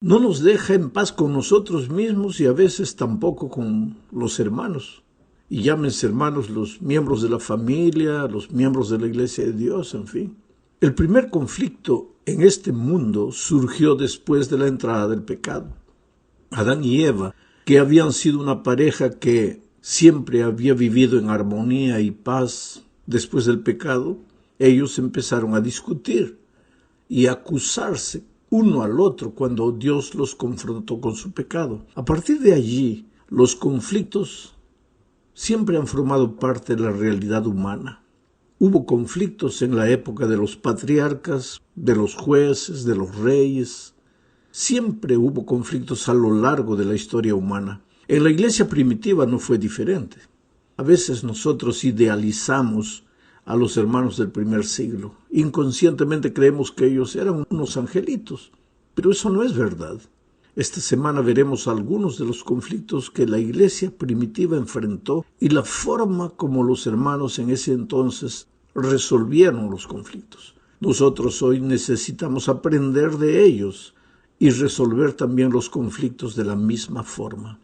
No nos deja en paz con nosotros mismos y a veces tampoco con los hermanos. Y llámense hermanos los miembros de la familia, los miembros de la Iglesia de Dios, en fin. El primer conflicto en este mundo surgió después de la entrada del pecado. Adán y Eva, que habían sido una pareja que siempre había vivido en armonía y paz después del pecado, ellos empezaron a discutir y a acusarse uno al otro cuando Dios los confrontó con su pecado. A partir de allí, los conflictos siempre han formado parte de la realidad humana. Hubo conflictos en la época de los patriarcas, de los jueces, de los reyes. Siempre hubo conflictos a lo largo de la historia humana. En la iglesia primitiva no fue diferente. A veces nosotros idealizamos a los hermanos del primer siglo. Inconscientemente creemos que ellos eran unos angelitos, pero eso no es verdad. Esta semana veremos algunos de los conflictos que la iglesia primitiva enfrentó y la forma como los hermanos en ese entonces resolvieron los conflictos. Nosotros hoy necesitamos aprender de ellos y resolver también los conflictos de la misma forma.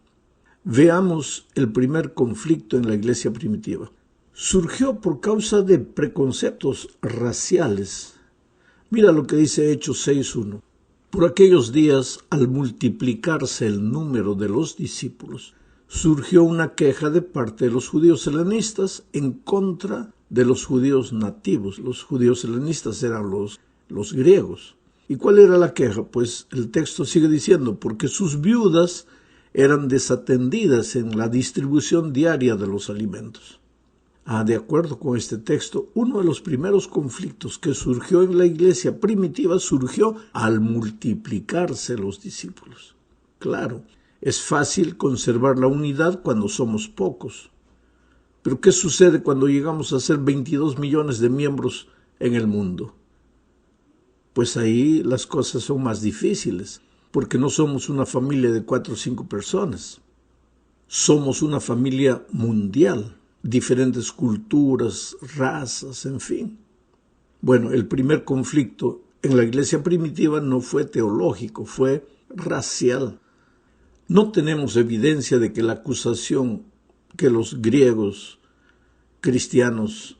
Veamos el primer conflicto en la iglesia primitiva. Surgió por causa de preconceptos raciales. Mira lo que dice Hechos 6:1. Por aquellos días, al multiplicarse el número de los discípulos, surgió una queja de parte de los judíos helenistas en contra de los judíos nativos. Los judíos helenistas eran los griegos. ¿Y cuál era la queja? Pues el texto sigue diciendo, porque sus viudas eran desatendidas en la distribución diaria de los alimentos. De acuerdo con este texto, uno de los primeros conflictos que surgió en la iglesia primitiva surgió al multiplicarse los discípulos. Claro, es fácil conservar la unidad cuando somos pocos. Pero ¿qué sucede cuando llegamos a ser 22 millones de miembros en el mundo? Pues ahí las cosas son más difíciles, porque no somos una familia de 4 o 5 personas. Somos una familia mundial. Diferentes culturas, razas, en fin. Bueno, el primer conflicto en la iglesia primitiva no fue teológico, fue racial. No tenemos evidencia de que la acusación que los griegos cristianos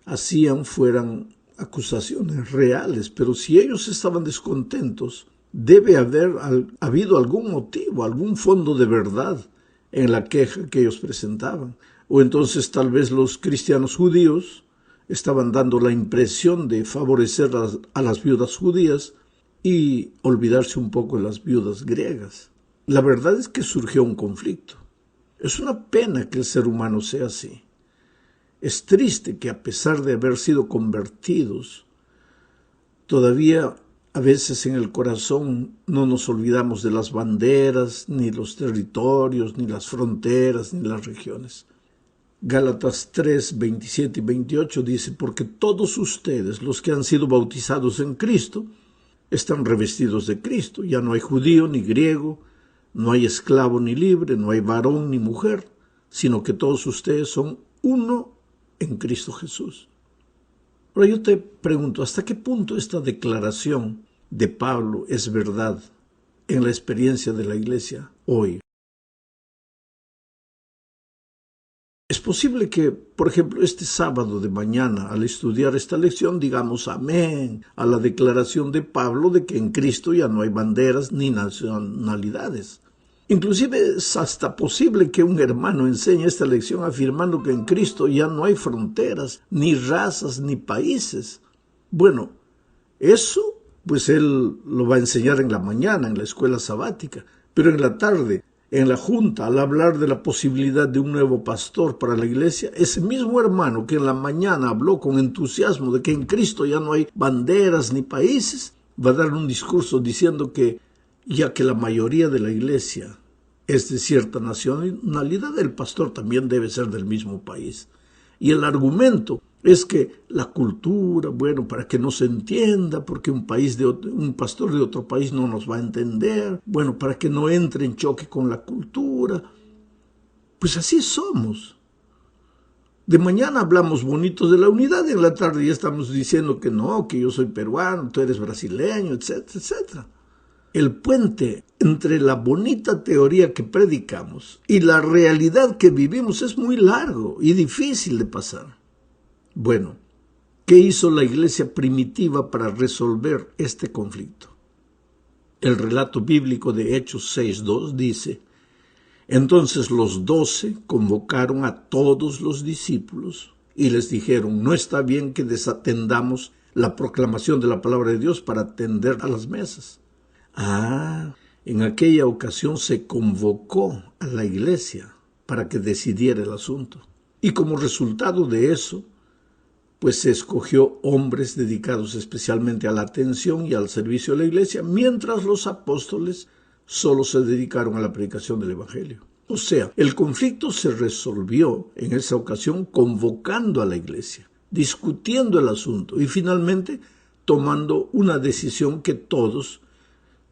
hacían fueran acusaciones reales, pero si ellos estaban descontentos, debe haber habido algún motivo, algún fondo de verdad en la queja que ellos presentaban. O entonces tal vez los cristianos judíos estaban dando la impresión de favorecer a las viudas judías y olvidarse un poco de las viudas griegas. La verdad es que surgió un conflicto. Es una pena que el ser humano sea así. Es triste que a pesar de haber sido convertidos, todavía a veces en el corazón no nos olvidamos de las banderas, ni los territorios, ni las fronteras, ni las regiones. Gálatas 3, 27 y 28 dice, porque todos ustedes, los que han sido bautizados en Cristo, están revestidos de Cristo. Ya no hay judío ni griego, no hay esclavo ni libre, no hay varón ni mujer, sino que todos ustedes son uno en Cristo Jesús. Ahora yo te pregunto, ¿hasta qué punto esta declaración de Pablo es verdad en la experiencia de la iglesia hoy? Es posible que, por ejemplo, este sábado de mañana, al estudiar esta lección, digamos amén a la declaración de Pablo de que en Cristo ya no hay banderas ni nacionalidades. Inclusive es hasta posible que un hermano enseñe esta lección afirmando que en Cristo ya no hay fronteras, ni razas, ni países. Bueno, eso pues él lo va a enseñar en la mañana, en la escuela sabática, pero en la tarde, en la junta, al hablar de la posibilidad de un nuevo pastor para la iglesia, ese mismo hermano que en la mañana habló con entusiasmo de que en Cristo ya no hay banderas ni países, va a dar un discurso diciendo que ya que la mayoría de la iglesia es de cierta nacionalidad, el pastor también debe ser del mismo país. Y el argumento es que la cultura, bueno, para que no se entienda, porque un pastor de otro país no nos va a entender, bueno, para que no entre en choque con la cultura. Pues así somos. De mañana hablamos bonito de la unidad y en la tarde ya estamos diciendo que no, que yo soy peruano, tú eres brasileño, etcétera, etcétera. El puente entre la bonita teoría que predicamos y la realidad que vivimos es muy largo y difícil de pasar. Bueno, ¿qué hizo la iglesia primitiva para resolver este conflicto? El relato bíblico de Hechos 6:2 dice: entonces los 12 convocaron a todos los discípulos y les dijeron: no está bien que desatendamos la proclamación de la palabra de Dios para atender a las mesas. En aquella ocasión se convocó a la iglesia para que decidiera el asunto. Y como resultado de eso, pues se escogió hombres dedicados especialmente a la atención y al servicio de la iglesia, mientras los apóstoles solo se dedicaron a la predicación del evangelio. O sea, el conflicto se resolvió en esa ocasión convocando a la iglesia, discutiendo el asunto y finalmente tomando una decisión que todos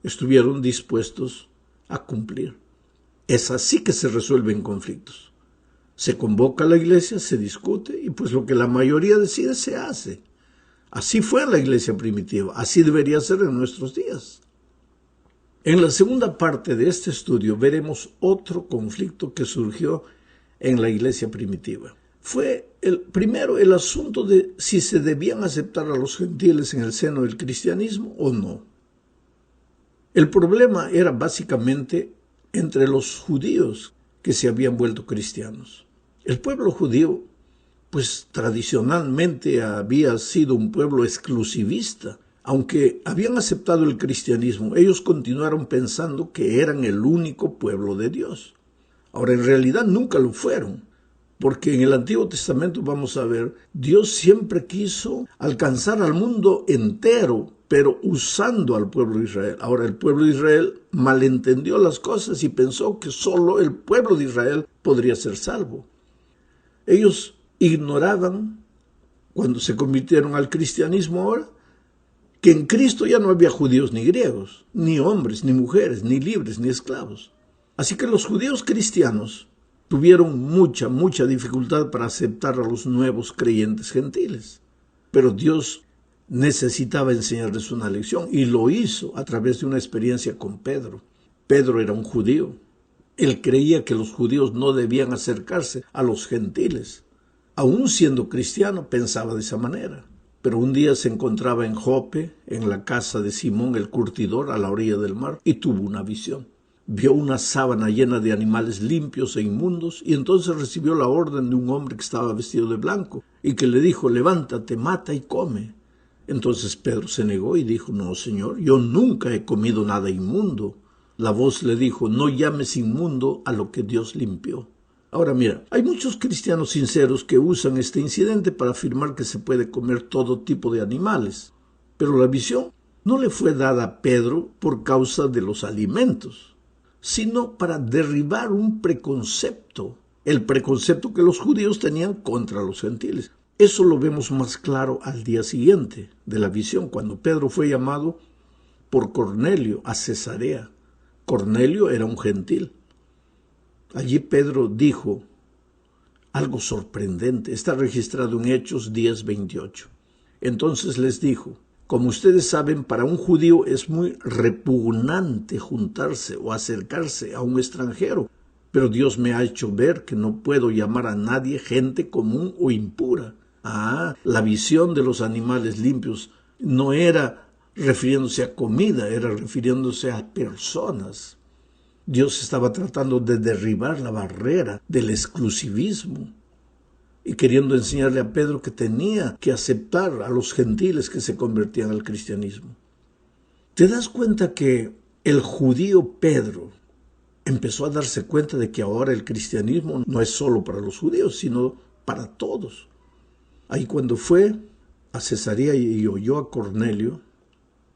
estuvieron dispuestos a cumplir. Es así que se resuelven conflictos. Se convoca a la iglesia, se discute y pues lo que la mayoría decide se hace. Así fue en la iglesia primitiva, así debería ser en nuestros días. En la segunda parte de este estudio veremos otro conflicto que surgió en la iglesia primitiva. Fue primero el asunto de si se debían aceptar a los gentiles en el seno del cristianismo o no. El problema era básicamente entre los judíos que se habían vuelto cristianos. El pueblo judío, pues tradicionalmente había sido un pueblo exclusivista. Aunque habían aceptado el cristianismo, ellos continuaron pensando que eran el único pueblo de Dios. Ahora, en realidad nunca lo fueron, porque en el Antiguo Testamento vamos a ver, Dios siempre quiso alcanzar al mundo entero, pero usando al pueblo de Israel. Ahora, el pueblo de Israel malentendió las cosas y pensó que solo el pueblo de Israel podría ser salvo. Ellos ignoraban, cuando se convirtieron al cristianismo ahora, que en Cristo ya no había judíos ni griegos, ni hombres, ni mujeres, ni libres, ni esclavos. Así que los judíos cristianos tuvieron mucha dificultad para aceptar a los nuevos creyentes gentiles. Pero Dios necesitaba enseñarles una lección y lo hizo a través de una experiencia con Pedro. Pedro era un judío. Él creía que los judíos no debían acercarse a los gentiles. Aún siendo cristiano, pensaba de esa manera. Pero un día se encontraba en Jope, en la casa de Simón el curtidor, a la orilla del mar, y tuvo una visión. Vio una sábana llena de animales limpios e inmundos, y entonces recibió la orden de un hombre que estaba vestido de blanco, y que le dijo: levántate, mata y come. Entonces Pedro se negó y dijo: no, Señor, yo nunca he comido nada inmundo. La voz le dijo: no llames inmundo a lo que Dios limpió. Ahora mira, hay muchos cristianos sinceros que usan este incidente para afirmar que se puede comer todo tipo de animales. Pero la visión no le fue dada a Pedro por causa de los alimentos, sino para derribar un preconcepto, el preconcepto que los judíos tenían contra los gentiles. Eso lo vemos más claro al día siguiente de la visión, cuando Pedro fue llamado por Cornelio a Cesarea. Cornelio era un gentil. Allí Pedro dijo algo sorprendente, está registrado en Hechos 10:28. Entonces les dijo: como ustedes saben, para un judío es muy repugnante juntarse o acercarse a un extranjero, pero Dios me ha hecho ver que no puedo llamar a nadie gente común o impura. La visión de los animales limpios no era refiriéndose a comida, era refiriéndose a personas. Dios estaba tratando de derribar la barrera del exclusivismo y queriendo enseñarle a Pedro que tenía que aceptar a los gentiles que se convertían al cristianismo. ¿Te das cuenta que el judío Pedro empezó a darse cuenta de que ahora el cristianismo no es solo para los judíos, sino para todos? Ahí cuando fue a Cesarea y oyó a Cornelio,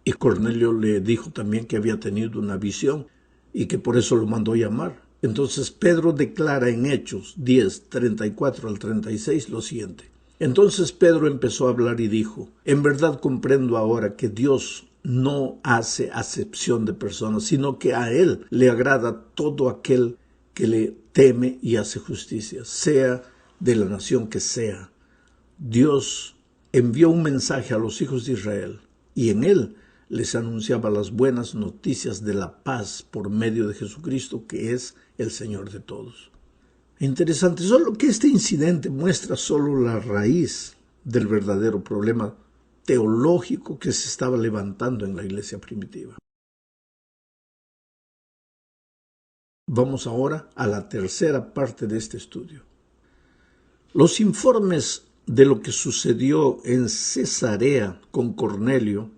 y Cornelio le dijo también que había tenido una visión y que por eso lo mandó llamar. Entonces Pedro declara en Hechos 10:34 al 36 lo siguiente: entonces Pedro empezó a hablar y dijo: en verdad comprendo ahora que Dios no hace acepción de personas, sino que a Él le agrada todo aquel que le teme y hace justicia, sea de la nación que sea. Dios envió un mensaje a los hijos de Israel y en él les anunciaba las buenas noticias de la paz por medio de Jesucristo, que es el Señor de todos. Interesante, solo que este incidente muestra solo la raíz del verdadero problema teológico que se estaba levantando en la iglesia primitiva. Vamos ahora a la tercera parte de este estudio. Los informes de lo que sucedió en Cesarea con Cornelio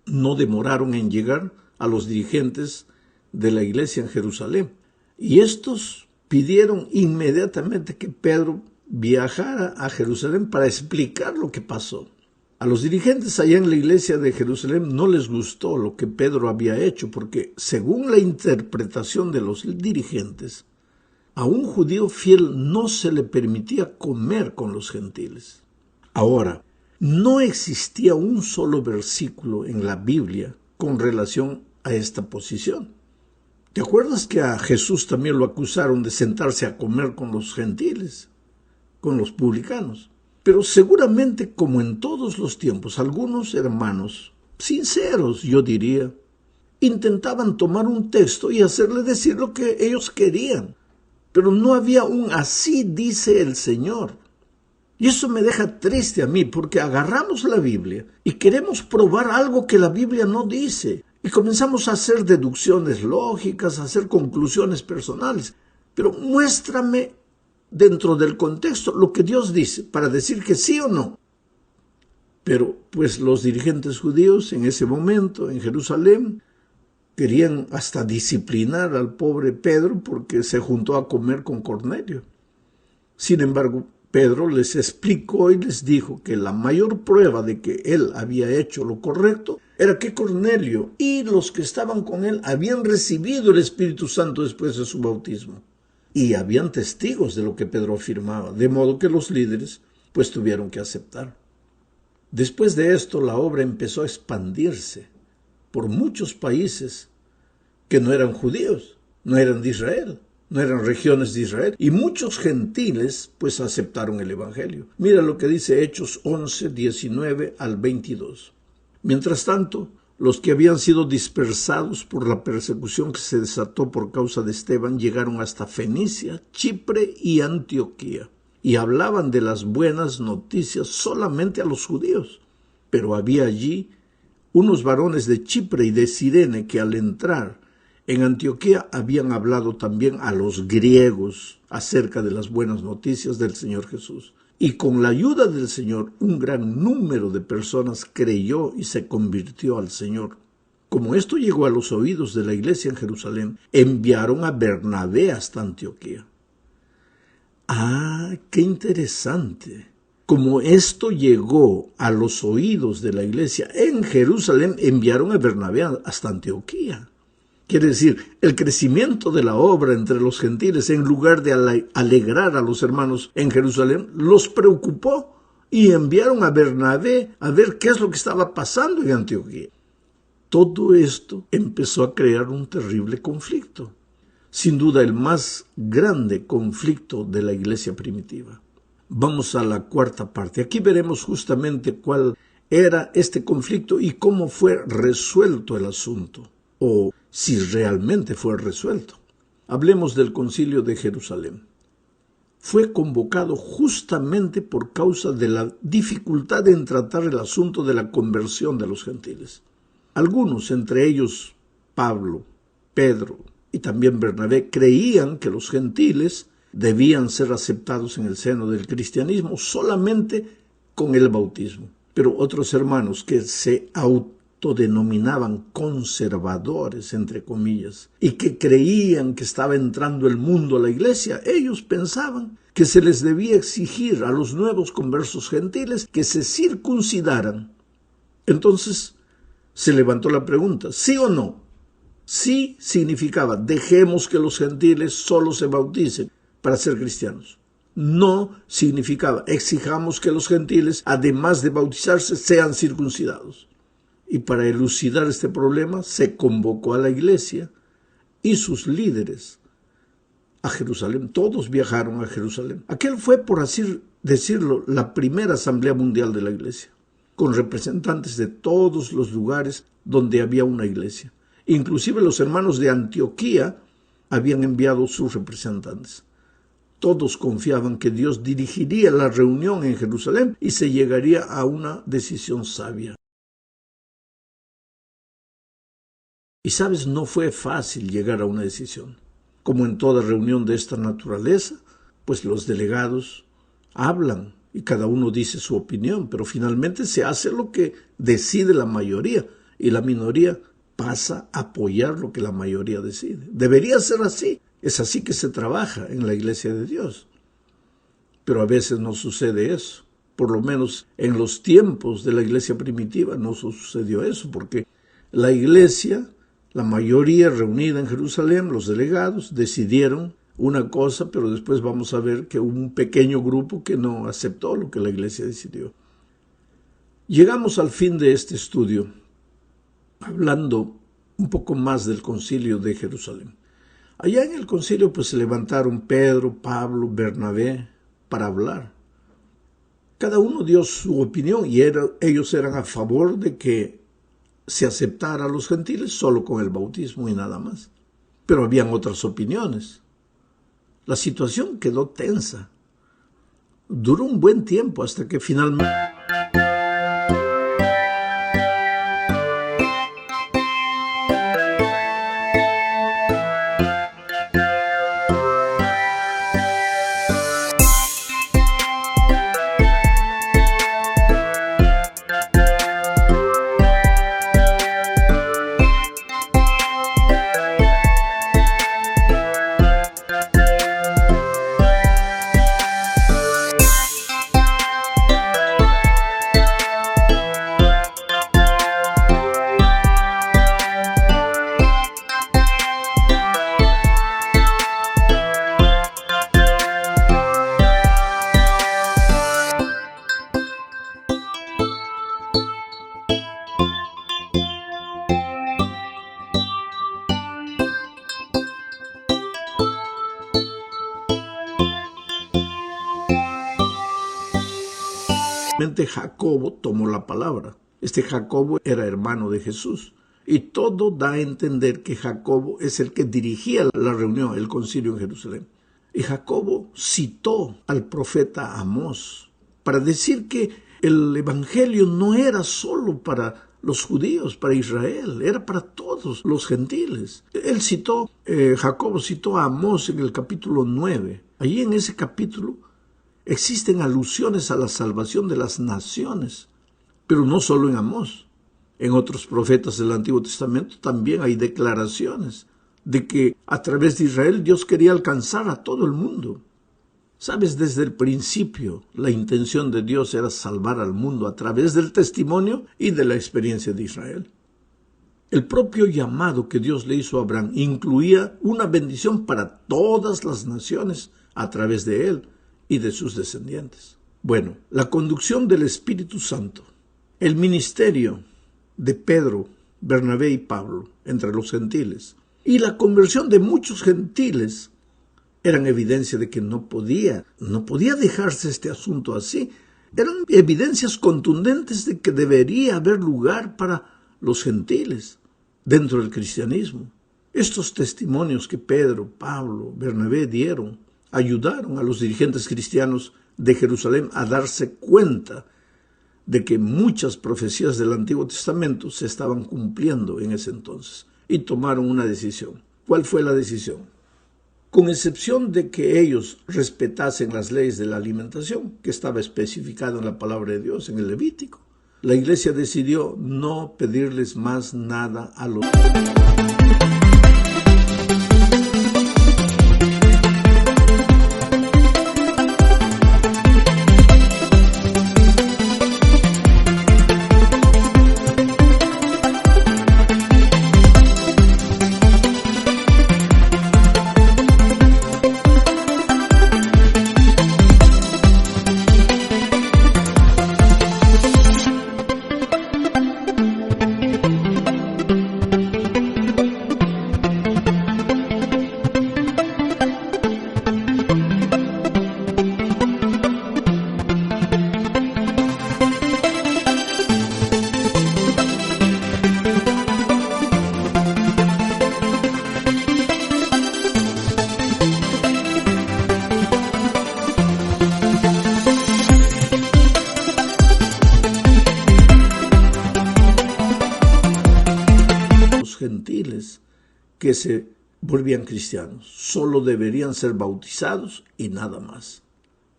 no demoraron en llegar a los dirigentes de la iglesia en Jerusalén, y estos pidieron inmediatamente que Pedro viajara a Jerusalén para explicar lo que pasó. A los dirigentes allá en la iglesia de Jerusalén no les gustó lo que Pedro había hecho, porque según la interpretación de los dirigentes, a un judío fiel no se le permitía comer con los gentiles. Ahora, no existía un solo versículo en la Biblia con relación a esta posición. ¿Te acuerdas que a Jesús también lo acusaron de sentarse a comer con los gentiles, con los publicanos? Pero seguramente, como en todos los tiempos, algunos hermanos, sinceros yo diría, intentaban tomar un texto y hacerle decir lo que ellos querían. Pero no había un así dice el Señor. Y eso me deja triste a mí, porque agarramos la Biblia y queremos probar algo que la Biblia no dice. Y comenzamos a hacer deducciones lógicas, a hacer conclusiones personales. Pero muéstrame dentro del contexto lo que Dios dice para decir que sí o no. Pero pues los dirigentes judíos en ese momento en Jerusalén querían hasta disciplinar al pobre Pedro porque se juntó a comer con Cornelio. Sin embargo, Pedro les explicó y les dijo que la mayor prueba de que él había hecho lo correcto era que Cornelio y los que estaban con él habían recibido el Espíritu Santo después de su bautismo. Y habían testigos de lo que Pedro afirmaba, de modo que los líderes pues tuvieron que aceptar. Después de esto, la obra empezó a expandirse por muchos países que no eran judíos, no eran de Israel, no eran regiones de Israel, y muchos gentiles pues aceptaron el Evangelio. Mira lo que dice Hechos 11, 19 al 22. Mientras tanto, los que habían sido dispersados por la persecución que se desató por causa de Esteban llegaron hasta Fenicia, Chipre y Antioquía, y hablaban de las buenas noticias solamente a los judíos. Pero había allí unos varones de Chipre y de Cirene que al entrar en Antioquía habían hablado también a los griegos acerca de las buenas noticias del Señor Jesús. Y con la ayuda del Señor, un gran número de personas creyó y se convirtió al Señor. Como esto llegó a los oídos de la iglesia en Jerusalén, enviaron a Bernabé hasta Antioquía. ¡Ah, qué interesante! Como esto llegó a los oídos de la iglesia en Jerusalén, enviaron a Bernabé hasta Antioquía. Quiere decir, el crecimiento de la obra entre los gentiles, en lugar de alegrar a los hermanos en Jerusalén, los preocupó y enviaron a Bernabé a ver qué es lo que estaba pasando en Antioquía. Todo esto empezó a crear un terrible conflicto. Sin duda, el más grande conflicto de la iglesia primitiva. Vamos a la cuarta parte. Aquí veremos justamente cuál era este conflicto y cómo fue resuelto el asunto, o si realmente fue resuelto. Hablemos del Concilio de Jerusalén. Fue convocado justamente por causa de la dificultad en tratar el asunto de la conversión de los gentiles. Algunos, entre ellos Pablo, Pedro y también Bernabé, creían que los gentiles debían ser aceptados en el seno del cristianismo solamente con el bautismo. Pero otros hermanos que se autodenominaban conservadores, entre comillas, y que creían que estaba entrando el mundo a la iglesia, ellos pensaban que se les debía exigir a los nuevos conversos gentiles que se circuncidaran. Entonces se levantó la pregunta, ¿sí o no? Sí significaba, dejemos que los gentiles solo se bauticen para ser cristianos. No significaba, exijamos que los gentiles, además de bautizarse, sean circuncidados. Y para elucidar este problema, se convocó a la iglesia y sus líderes a Jerusalén. Todos viajaron a Jerusalén. Aquel fue, por así decirlo, la primera asamblea mundial de la iglesia, con representantes de todos los lugares donde había una iglesia. Inclusive los hermanos de Antioquía habían enviado sus representantes. Todos confiaban que Dios dirigiría la reunión en Jerusalén y se llegaría a una decisión sabia. Y sabes, no fue fácil llegar a una decisión. Como en toda reunión de esta naturaleza, pues los delegados hablan y cada uno dice su opinión, pero finalmente se hace lo que decide la mayoría y la minoría pasa a apoyar lo que la mayoría decide. Debería ser así. Es así que se trabaja en la iglesia de Dios. Pero a veces no sucede eso. Por lo menos en los tiempos de la iglesia primitiva no sucedió eso, porque la iglesia, la mayoría reunida en Jerusalén, los delegados, decidieron una cosa, pero después vamos a ver que hubo un pequeño grupo que no aceptó lo que la iglesia decidió. Llegamos al fin de este estudio, hablando un poco más del concilio de Jerusalén. Allá en el concilio pues se levantaron Pedro, Pablo, Bernabé para hablar. Cada uno dio su opinión y ellos eran a favor de que se aceptara a los gentiles solo con el bautismo y nada más. Pero habían otras opiniones. La situación quedó tensa. Duró un buen tiempo hasta que finalmente... Jacobo tomó la palabra. Este Jacobo era hermano de Jesús. Y todo da a entender que Jacobo es el que dirigía la reunión, el concilio en Jerusalén. Y Jacobo citó al profeta Amós para decir que el evangelio no era solo para los judíos, para Israel, era para todos los gentiles. Jacobo citó a Amós en el capítulo 9. Allí en ese capítulo existen alusiones a la salvación de las naciones, pero no solo en Amós. En otros profetas del Antiguo Testamento también hay declaraciones de que a través de Israel Dios quería alcanzar a todo el mundo. Sabes, desde el principio la intención de Dios era salvar al mundo a través del testimonio y de la experiencia de Israel. El propio llamado que Dios le hizo a Abraham incluía una bendición para todas las naciones a través de él y de sus descendientes. Bueno, la conducción del Espíritu Santo, el ministerio de Pedro, Bernabé y Pablo entre los gentiles y la conversión de muchos gentiles eran evidencia de que no podía dejarse este asunto así. Eran evidencias contundentes de que debería haber lugar para los gentiles dentro del cristianismo. Estos testimonios que Pedro, Pablo, Bernabé dieron ayudaron a los dirigentes cristianos de Jerusalén a darse cuenta de que muchas profecías del Antiguo Testamento se estaban cumpliendo en ese entonces y tomaron una decisión. ¿Cuál fue la decisión? Con excepción de que ellos respetasen las leyes de la alimentación, que estaba especificado en la palabra de Dios, en el Levítico, la iglesia decidió no pedirles más nada a los... que se volvían cristianos. Solo deberían ser bautizados y nada más.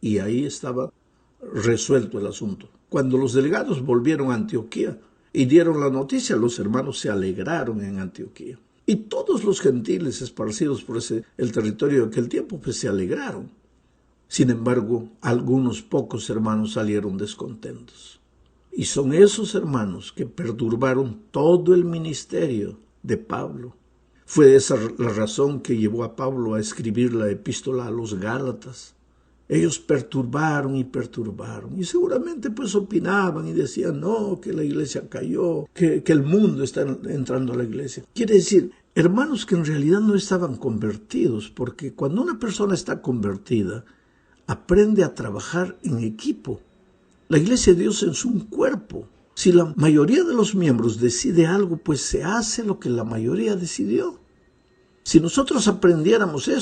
Y ahí estaba resuelto el asunto. Cuando los delegados volvieron a Antioquía y dieron la noticia, los hermanos se alegraron en Antioquía. Y todos los gentiles esparcidos por el territorio de aquel tiempo, pues se alegraron. Sin embargo, algunos pocos hermanos salieron descontentos. Y son esos hermanos que perturbaron todo el ministerio de Pablo. Fue esa la razón que llevó a Pablo a escribir la epístola a los Gálatas. Ellos perturbaron y seguramente pues opinaban y decían, no, que la iglesia cayó, que el mundo está entrando a la iglesia. Quiere decir, hermanos que en realidad no estaban convertidos, porque cuando una persona está convertida, aprende a trabajar en equipo. La iglesia de Dios es un cuerpo. Si la mayoría de los miembros decide algo, pues se hace lo que la mayoría decidió. Si nosotros aprendiéramos eso,